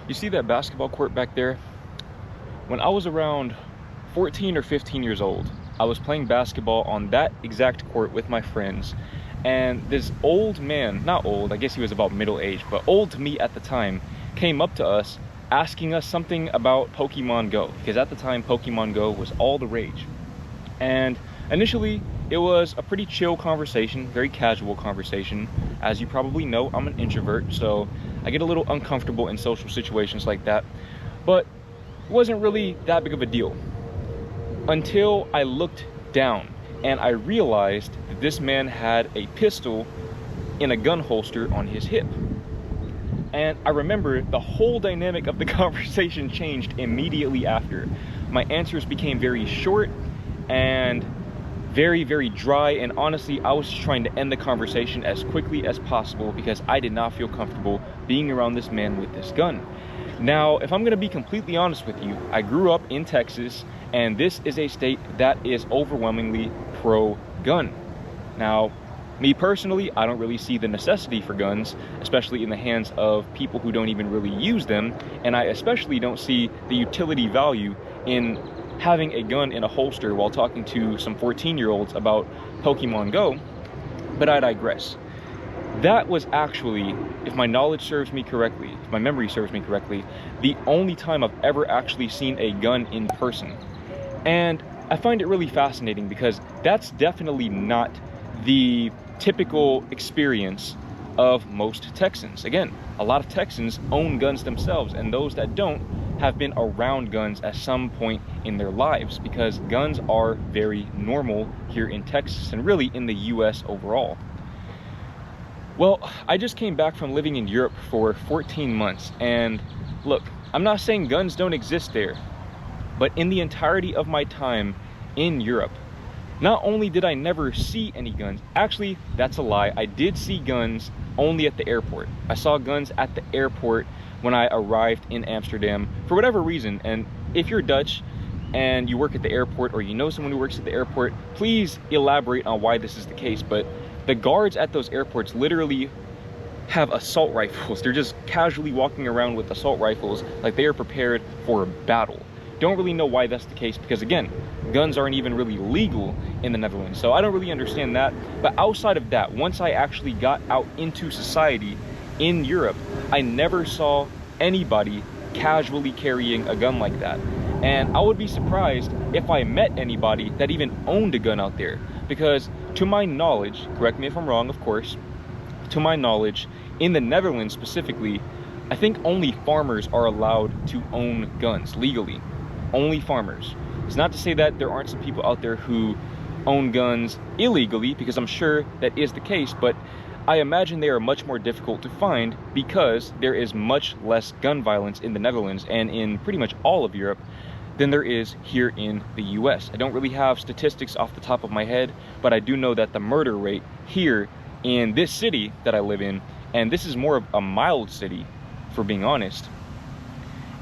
You see that basketball court back there? When I was around 14 or 15 years old, I was playing basketball on that exact court with my friends, and this old man, not old, I guess he was about middle age, but old to me at the time, came up to us asking us something about Pokemon Go, because at the time Pokemon Go was all the rage. And initially it was a pretty chill conversation, very casual conversation. As you probably know, I'm an introvert, so I get a little uncomfortable in social situations like that, but it wasn't really that big of a deal until I looked down and I realized that this man had a pistol in a gun holster on his hip. And I remember the whole dynamic of the conversation changed immediately after. My answers became very short and very, very dry, and honestly, I was just trying to end the conversation as quickly as possible because I did not feel comfortable being around this man with this gun. Now, if I'm gonna be completely honest with you, I grew up in Texas, and this is a state that is overwhelmingly pro-gun. Now, me personally, I don't really see the necessity for guns, especially in the hands of people who don't even really use them, and I especially don't see the utility value in having a gun in a holster while talking to some 14-year-olds about Pokemon Go, but I digress. That was actually, if my knowledge serves me correctly, if my memory serves me correctly, the only time I've ever actually seen a gun in person. And I find it really fascinating because that's definitely not the typical experience of most Texans. Again, a lot of Texans own guns themselves, and those that don't have been around guns at some point in their lives because guns are very normal here in Texas and really in the US overall. Well, I just came back from living in Europe for 14 months, and look, I'm not saying guns don't exist there, but in the entirety of my time in Europe, not only did I never see any guns, actually, that's a lie, I did see guns only at the airport. I saw guns at the airport when I arrived in Amsterdam for whatever reason, and if you're Dutch and you work at the airport or you know someone who works at the airport, please elaborate on why this is the case, but the guards at those airports literally have assault rifles. They're just casually walking around with assault rifles like they are prepared for a battle. Don't really know why that's the case because, again, guns aren't even really legal in the Netherlands, so I don't really understand that. But outside of that, once I actually got out into society in Europe, I never saw anybody casually carrying a gun like that. And I would be surprised if I met anybody that even owned a gun out there, because to my knowledge, correct me if I'm wrong, of course, to my knowledge, in the Netherlands specifically, I think only farmers are allowed to own guns legally. Only farmers. It's not to say that there aren't some people out there who own guns illegally, because I'm sure that is the case, but I imagine they are much more difficult to find because there is much less gun violence in the Netherlands and in pretty much all of Europe than there is here in the US. I don't really have statistics off the top of my head, but I do know that the murder rate here in this city that I live in, and this is more of a mild city, for being honest,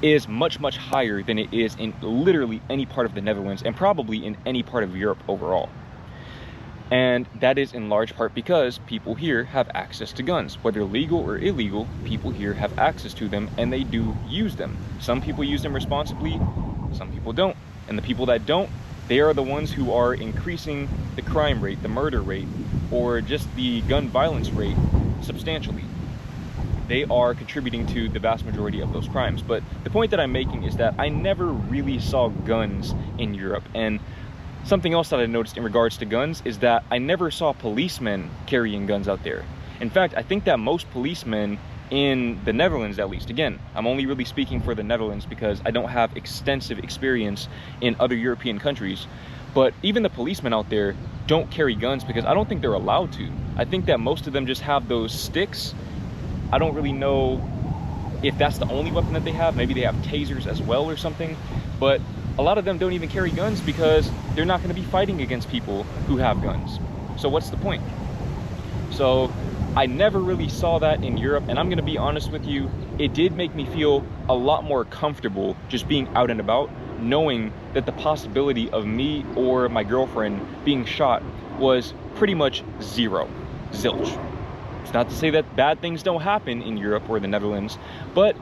is much, much higher than it is in literally any part of the Netherlands and probably in any part of Europe overall. And that is in large part because people here have access to guns. Whether legal or illegal, people here have access to them and they do use them. Some people use them responsibly, some people don't. And the people that don't, they are the ones who are increasing the crime rate, the murder rate, or just the gun violence rate substantially. They are contributing to the vast majority of those crimes. But the point that I'm making is that I never really saw guns in Europe. And something else that I noticed in regards to guns is that I never saw policemen carrying guns out there. In fact, I think that most policemen in the Netherlands, at least, again, I'm only really speaking for the Netherlands because I don't have extensive experience in other European countries, but even the policemen out there don't carry guns because I don't think they're allowed to. I think that most of them just have those sticks. I don't really know if that's the only weapon that they have. Maybe they have tasers as well or something, but a lot of them don't even carry guns because they're not going to be fighting against people who have guns. So what's the point? So I never really saw that in Europe, and I'm going to be honest with you, it did make me feel a lot more comfortable just being out and about, knowing that the possibility of me or my girlfriend being shot was pretty much zero. Zilch. It's not to say that bad things don't happen in Europe or the Netherlands, but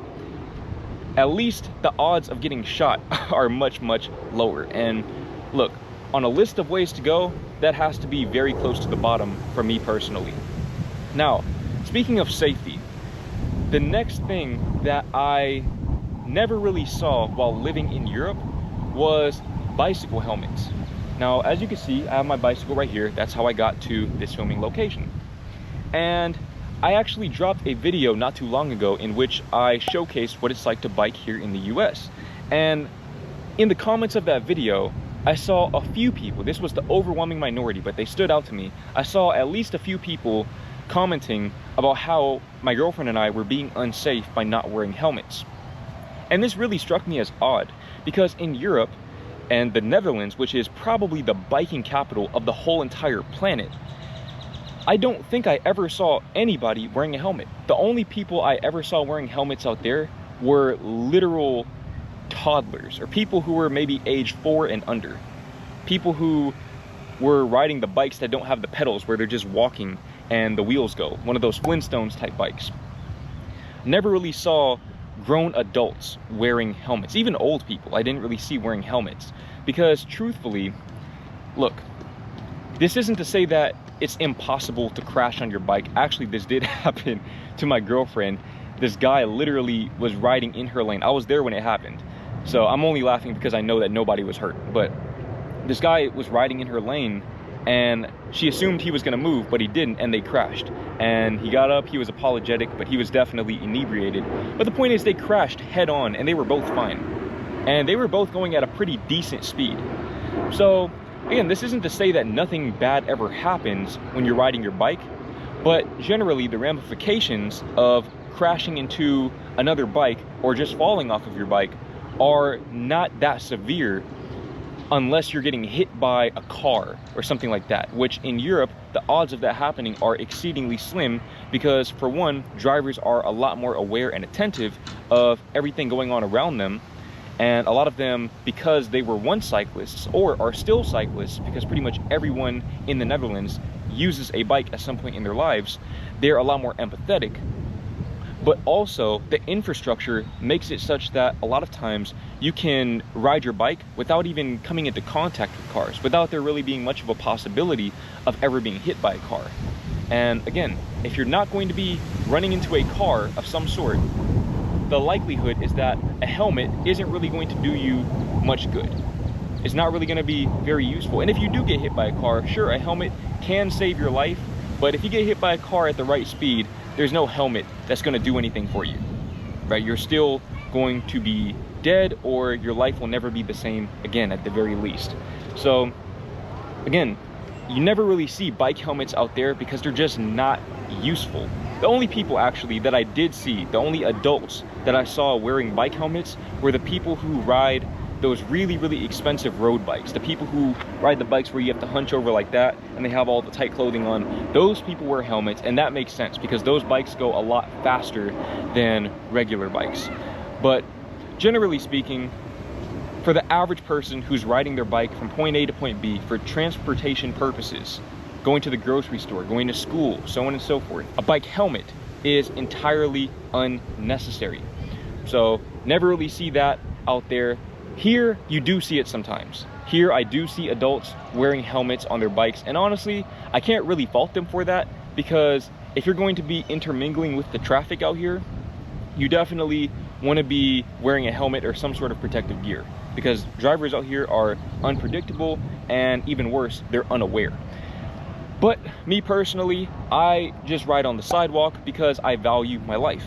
at least the odds of getting shot are much, much lower. And look, on a list of ways to go, that has to be very close to the bottom for me personally. Now, speaking of safety, the next thing that I never really saw while living in Europe was bicycle helmets. Now, as you can see, I have my bicycle right here. That's how I got to this filming location. And I actually dropped a video not too long ago in which I showcased what it's like to bike here in the US. And in the comments of that video, I saw a few people, this was the overwhelming minority, but they stood out to me. I saw at least a few people commenting about how my girlfriend and I were being unsafe by not wearing helmets. And this really struck me as odd, because in Europe and the Netherlands, which is probably the biking capital of the whole entire planet, I don't think I ever saw anybody wearing a helmet. The only people I ever saw wearing helmets out there were literal toddlers, or people who were maybe age 4 and under. People who were riding the bikes that don't have the pedals, where they're just walking and the wheels go. One of those Flintstones type bikes. Never really saw grown adults wearing helmets. Even old people I didn't really see wearing helmets. Because truthfully, look, this isn't to say that it's impossible to crash on your bike. Actually, this did happen to my girlfriend. This guy literally was riding in her lane. I was there when it happened. So I'm only laughing because I know that nobody was hurt. But this guy was riding in her lane and she assumed he was gonna move, but he didn't, and they crashed. And he got up, he was apologetic, but he was definitely inebriated. But the point is, they crashed head on and they were both fine. And they were both going at a pretty decent speed. So again, this isn't to say that nothing bad ever happens when you're riding your bike, but generally the ramifications of crashing into another bike or just falling off of your bike are not that severe unless you're getting hit by a car or something like that, which in Europe, the odds of that happening are exceedingly slim because, for one, drivers are a lot more aware and attentive of everything going on around them. And a lot of them, because they were once cyclists or are still cyclists, because pretty much everyone in the Netherlands uses a bike at some point in their lives, they're a lot more empathetic. But also, the infrastructure makes it such that a lot of times you can ride your bike without even coming into contact with cars, without there really being much of a possibility of ever being hit by a car. And again, if you're not going to be running into a car of some sort, the likelihood is that a helmet isn't really going to do you much good. It's not really going to be very useful. And if you do get hit by a car, sure, a helmet can save your life, but if you get hit by a car at the right speed, there's no helmet that's going to do anything for you, right? You're still going to be dead, or your life will never be the same again at the very least. So again, you never really see bike helmets out there because they're just not useful. The only people actually that I did see, the only adults that I saw wearing bike helmets were the people who ride those really, really expensive road bikes. The people who ride the bikes where you have to hunch over like that and they have all the tight clothing on. Those people wear helmets, and that makes sense because those bikes go a lot faster than regular bikes. But generally speaking, for the average person who's riding their bike from point A to point B for transportation purposes, going to the grocery store, going to school, so on and so forth, a bike helmet is entirely unnecessary. So never really see that out there. Here, you do see it sometimes. Here, I do see adults wearing helmets on their bikes, and honestly, I can't really fault them for that, because if you're going to be intermingling with the traffic out here, you definitely want to be wearing a helmet or some sort of protective gear, because drivers out here are unpredictable, and even worse, they're unaware. But me personally, I just ride on the sidewalk because I value my life,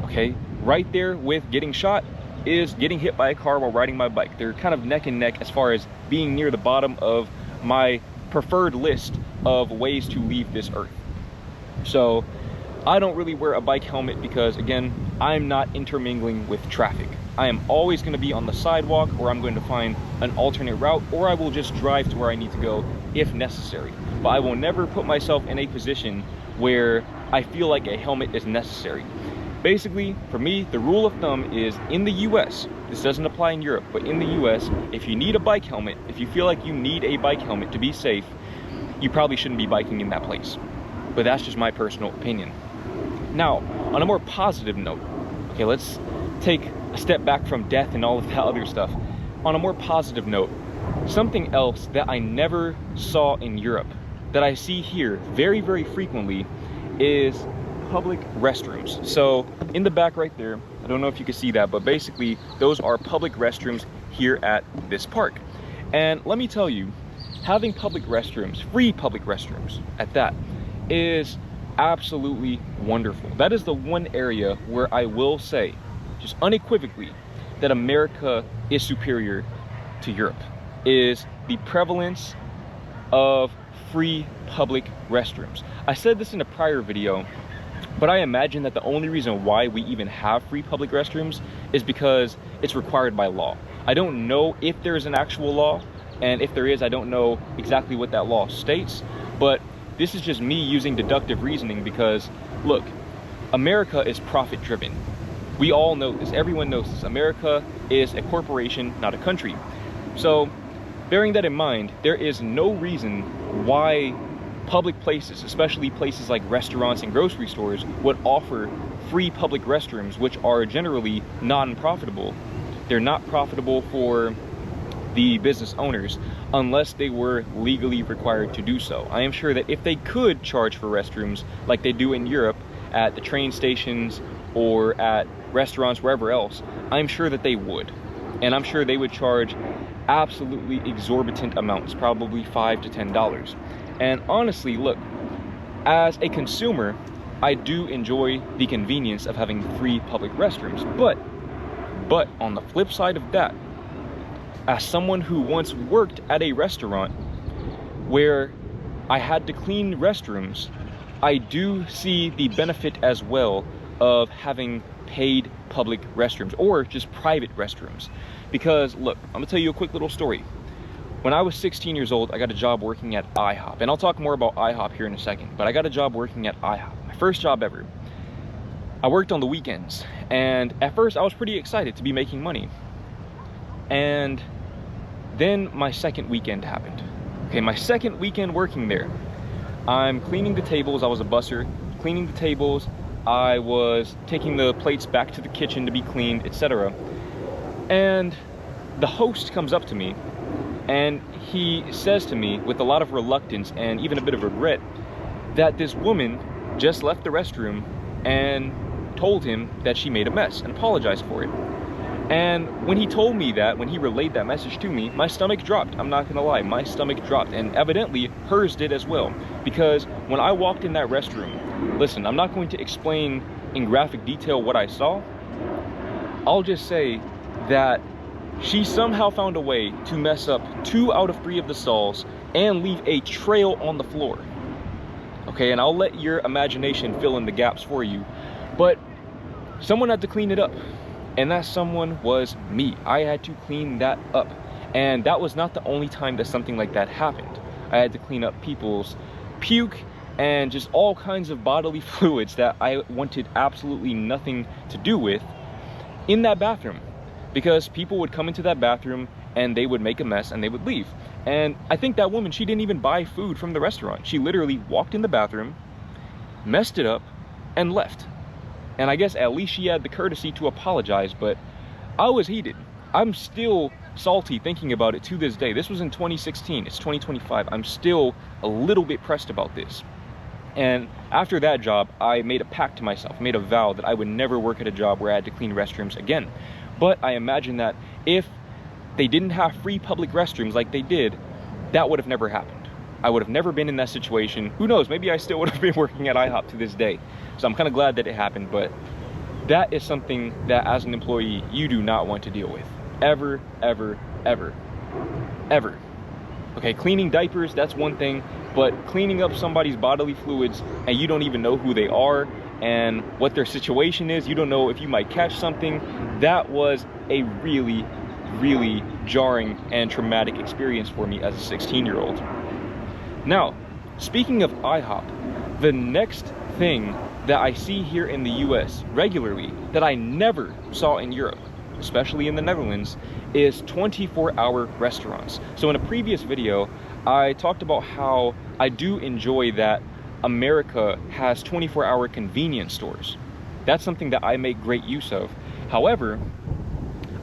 okay? Right there with getting shot is getting hit by a car while riding my bike. They're kind of neck and neck as far as being near the bottom of my preferred list of ways to leave this earth. So I don't really wear a bike helmet because, again, I'm not intermingling with traffic. I am always going to be on the sidewalk, or I'm going to find an alternate route, or I will just drive to where I need to go if necessary. But I will never put myself in a position where I feel like a helmet is necessary. Basically, for me, the rule of thumb is, in the US, this doesn't apply in Europe, but in the US, if you need a bike helmet, if you feel like you need a bike helmet to be safe, you probably shouldn't be biking in that place. But that's just my personal opinion. Now, on a more positive note, okay, let's take a step back from death and all of that other stuff. On a more positive note, something else that I never saw in Europe that I see here very, very frequently is public restrooms. So in the back right there, I don't know if you can see that, but basically those are public restrooms here at this park. And let me tell you, having public restrooms, free public restrooms at that, is absolutely wonderful. That is the one area where I will say, just unequivocally, that America is superior to Europe, is the prevalence of free public restrooms. I said this in a prior video, but I imagine that the only reason why we even have free public restrooms is because it's required by law. I don't know if there's an actual law, and if there is, I don't know exactly what that law states, but this is just me using deductive reasoning because, look, America is profit driven. We all know this, everyone knows this. America is a corporation, not a country. So, bearing that in mind, there is no reason why public places, especially places like restaurants and grocery stores, would offer free public restrooms, which are generally non-profitable. They're not profitable for the business owners unless they were legally required to do so. I am sure that if they could charge for restrooms like they do in Europe at the train stations or at restaurants, wherever else, I'm sure that they would. And I'm sure they would charge absolutely exorbitant amounts, probably $5 to $10. And honestly, look, as a consumer, I do enjoy the convenience of having free public restrooms. But on the flip side of that, as someone who once worked at a restaurant where I had to clean restrooms, I do see the benefit as well of having paid public restrooms or just private restrooms. Because look, I'm gonna tell you a quick little story. When I was 16 years old, I got a job working at IHOP, and I'll talk more about IHOP here in a second, but I got a job working at IHOP, my first job ever. I worked on the weekends, and at first I was pretty excited to be making money. And then my second weekend happened. Okay, my second weekend working there. I'm cleaning the tables, I was a busser, cleaning the tables, I was taking the plates back to the kitchen to be cleaned, etc. And the host comes up to me and he says to me with a lot of reluctance and even a bit of regret that this woman just left the restroom and told him that she made a mess and apologized for it. And when he told me that, when he relayed that message to me, my stomach dropped. I'm not gonna lie, my stomach dropped, and evidently hers did as well. Because when I walked in that restroom, listen, I'm not going to explain in graphic detail what I saw. I'll just say that she somehow found a way to mess up 2 out of 3 of the stalls and leave a trail on the floor. Okay, and I'll let your imagination fill in the gaps for you. But someone had to clean it up. And that someone was me. I had to clean that up. And that was not the only time that something like that happened. I had to clean up people's puke and just all kinds of bodily fluids that I wanted absolutely nothing to do with in that bathroom. Because people would come into that bathroom and they would make a mess and they would leave. And I think that woman, she didn't even buy food from the restaurant. She literally walked in the bathroom, messed it up, and left. And I guess at least she had the courtesy to apologize, but I was heated. I'm still salty thinking about it to this day. This was in 2016, it's 2025. I'm still a little bit pressed about this. And after that job, I made a pact to myself, made a vow that I would never work at a job where I had to clean restrooms again. But I imagine that if they didn't have free public restrooms like they did, that would have never happened. I would have never been in that situation. Who knows, maybe I still would have been working at IHOP to this day. So I'm kind of glad that it happened, but that is something that as an employee, you do not want to deal with. Ever, ever, ever, ever. Okay, cleaning diapers, that's one thing, but cleaning up somebody's bodily fluids and you don't even know who they are and what their situation is, you don't know if you might catch something, that was a really, really jarring and traumatic experience for me as a 16-year-old. Now, speaking of IHOP, the next thing that I see here in the US regularly that I never saw in Europe, especially in the Netherlands, is 24-hour restaurants. So in a previous video, I talked about how I do enjoy that America has 24-hour convenience stores. That's something that I make great use of. However,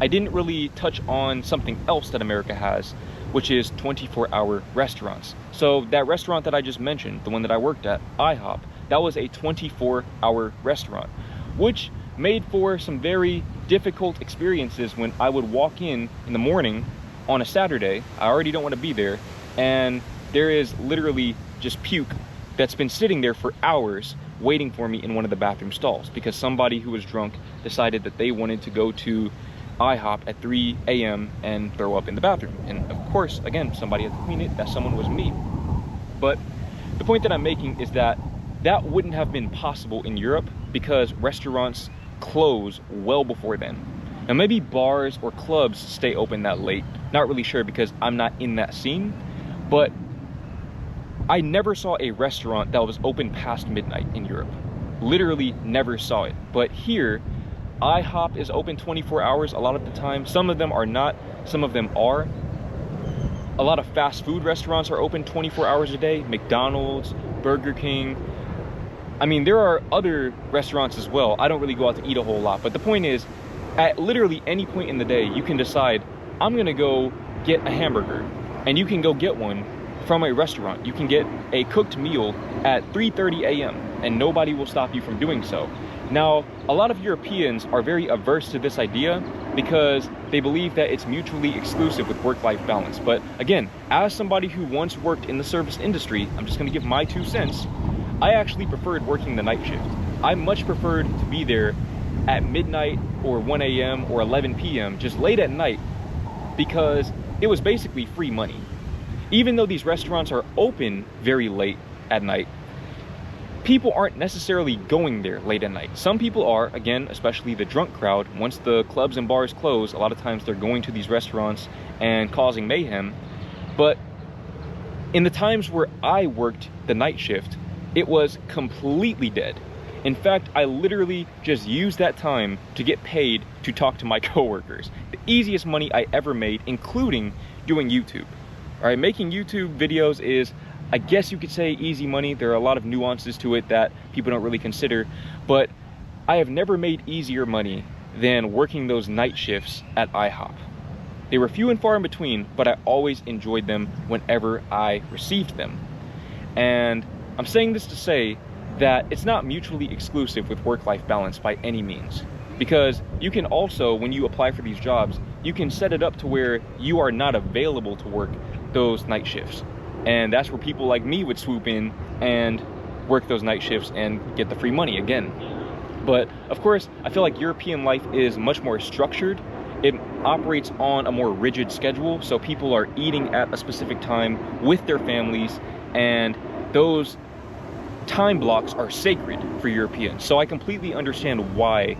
I didn't really touch on something else that America has, which is 24-hour restaurants. So that restaurant that I just mentioned, the one that I worked at, IHOP, that was a 24-hour restaurant, which made for some very difficult experiences when I would walk in the morning on a Saturday. I already don't want to be there, and there is literally just puke that's been sitting there for hours waiting for me in one of the bathroom stalls because somebody who was drunk decided that they wanted to go to IHOP at 3 a.m. and throw up in the bathroom. And of course, again, somebody had to clean it. That someone was me. But the point that I'm making is that that wouldn't have been possible in Europe because restaurants close well before then. Now maybe bars or clubs stay open that late. Not really sure because I'm not in that scene, but I never saw a restaurant that was open past midnight in Europe. Literally never saw it. But here, IHOP is open 24 hours a lot of the time. Some of them are not, some of them are. A lot of fast food restaurants are open 24 hours a day. McDonald's, Burger King. I mean, there are other restaurants as well. I don't really go out to eat a whole lot, but the point is, at literally any point in the day, you can decide, I'm gonna go get a hamburger, and you can go get one from a restaurant. You can get a cooked meal at 3:30 a.m. and nobody will stop you from doing so. Now, a lot of Europeans are very averse to this idea because they believe that it's mutually exclusive with work-life balance. But again, as somebody who once worked in the service industry, I'm just gonna give my 2 cents. I actually preferred working the night shift. I much preferred to be there at midnight or 1 a.m. or 11 p.m. just late at night because it was basically free money. Even though these restaurants are open very late at night, people aren't necessarily going there late at night. Some people are, again, especially the drunk crowd. Once the clubs and bars close, a lot of times they're going to these restaurants and causing mayhem. But in the times where I worked the night shift, it was completely dead. In fact, I literally just used that time to get paid to talk to my coworkers. The easiest money I ever made, including doing YouTube. All right, making YouTube videos is, I guess you could say, easy money. There are a lot of nuances to it that people don't really consider, but I have never made easier money than working those night shifts at IHOP. They were few and far in between, but I always enjoyed them whenever I received them. And I'm saying this to say that it's not mutually exclusive with work-life balance by any means. Because you can also, when you apply for these jobs, you can set it up to where you are not available to work those night shifts. And that's where people like me would swoop in and work those night shifts and get the free money again. But of course, I feel like European life is much more structured. It operates on a more rigid schedule, so people are eating at a specific time with their families, and those time blocks are sacred for Europeans. So I completely understand why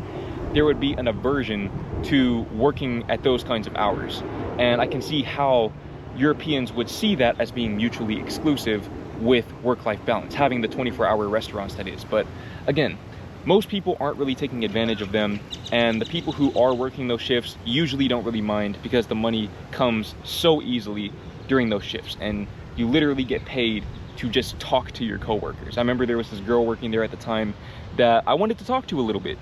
there would be an aversion to working at those kinds of hours. And I can see how Europeans would see that as being mutually exclusive with work-life balance, having the 24-hour restaurants, that is. But again, most people aren't really taking advantage of them, and the people who are working those shifts usually don't really mind because the money comes so easily during those shifts, and you literally get paid to just talk to your coworkers. I remember there was this girl working there at the time that I wanted to talk to a little bit.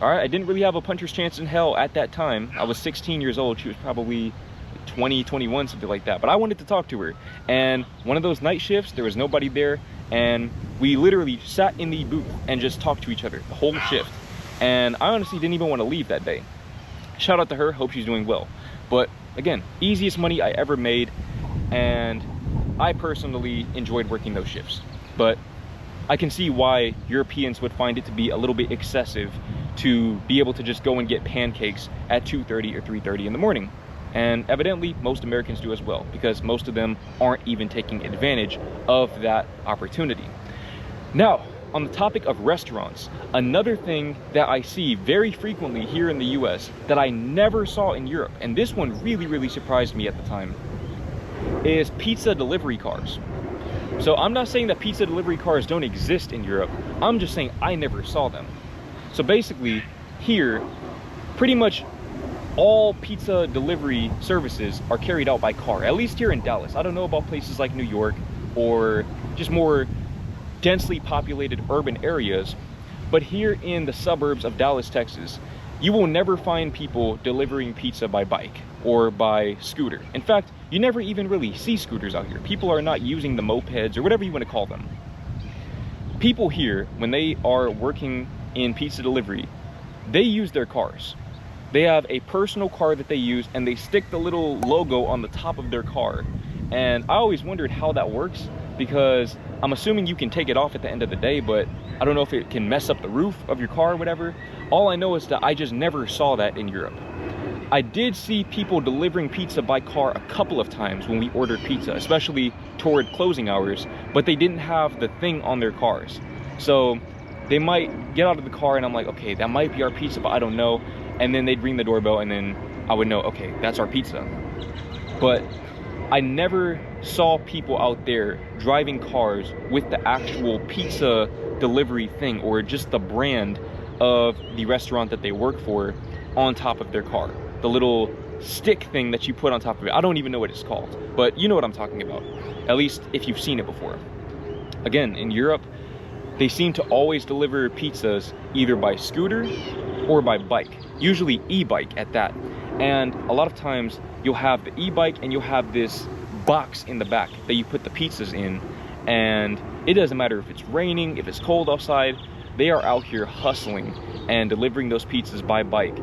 All right, I didn't really have a puncher's chance in hell at that time. I was 16 years old. She was probably 20, 21, something like that. But I wanted to talk to her. And one of those night shifts, there was nobody there. And we literally sat in the booth and just talked to each other the whole shift. And I honestly didn't even want to leave that day. Shout out to her, hope she's doing well. But again, easiest money I ever made. And I personally enjoyed working those shifts. But I can see why Europeans would find it to be a little bit excessive to be able to just go and get pancakes at 2:30 or 3:30 in the morning. And evidently, most Americans do as well, because most of them aren't even taking advantage of that opportunity. Now, on the topic of restaurants, another thing that I see very frequently here in the US that I never saw in Europe, and this one really surprised me at the time, is pizza delivery cars. So I'm not saying that pizza delivery cars don't exist in Europe, I'm just saying I never saw them. So basically, here, pretty much all pizza delivery services are carried out by car, at least here in Dallas. I don't know about places like New York or just more densely populated urban areas, but here in the suburbs of Dallas, Texas, You will never find people delivering pizza by bike or by scooter. In fact, you never even really see scooters out here. People are not using the mopeds or whatever you want to call them. People here, when they are working in pizza delivery, they use their cars. They have a personal car that they use, and they stick the little logo on the top of their car. And I always wondered how that works, because I'm assuming you can take it off at the end of the day, but I don't know if it can mess up the roof of your car or whatever. All I know is that I just never saw that in Europe. I did see people delivering pizza by car a couple of times when we ordered pizza, especially toward closing hours, but they didn't have the thing on their cars. So they might get out of the car and I'm like, okay, that might be our pizza, but I don't know. And then they'd ring the doorbell and then I would know, okay, that's our pizza. But I never saw people out there driving cars with the actual pizza delivery thing, or just the brand of the restaurant that they work for on top of their car. The little stick thing that you put on top of it. I don't even know what it's called, but you know what I'm talking about, at least if you've seen it before. Again, in Europe, they seem to always deliver pizzas either by scooter or by bike, usually e-bike at that. And a lot of times you'll have the e-bike and you'll have this box in the back that you put the pizzas in, and it doesn't matter if it's raining, if it's cold outside, they are out here hustling and delivering those pizzas by bike.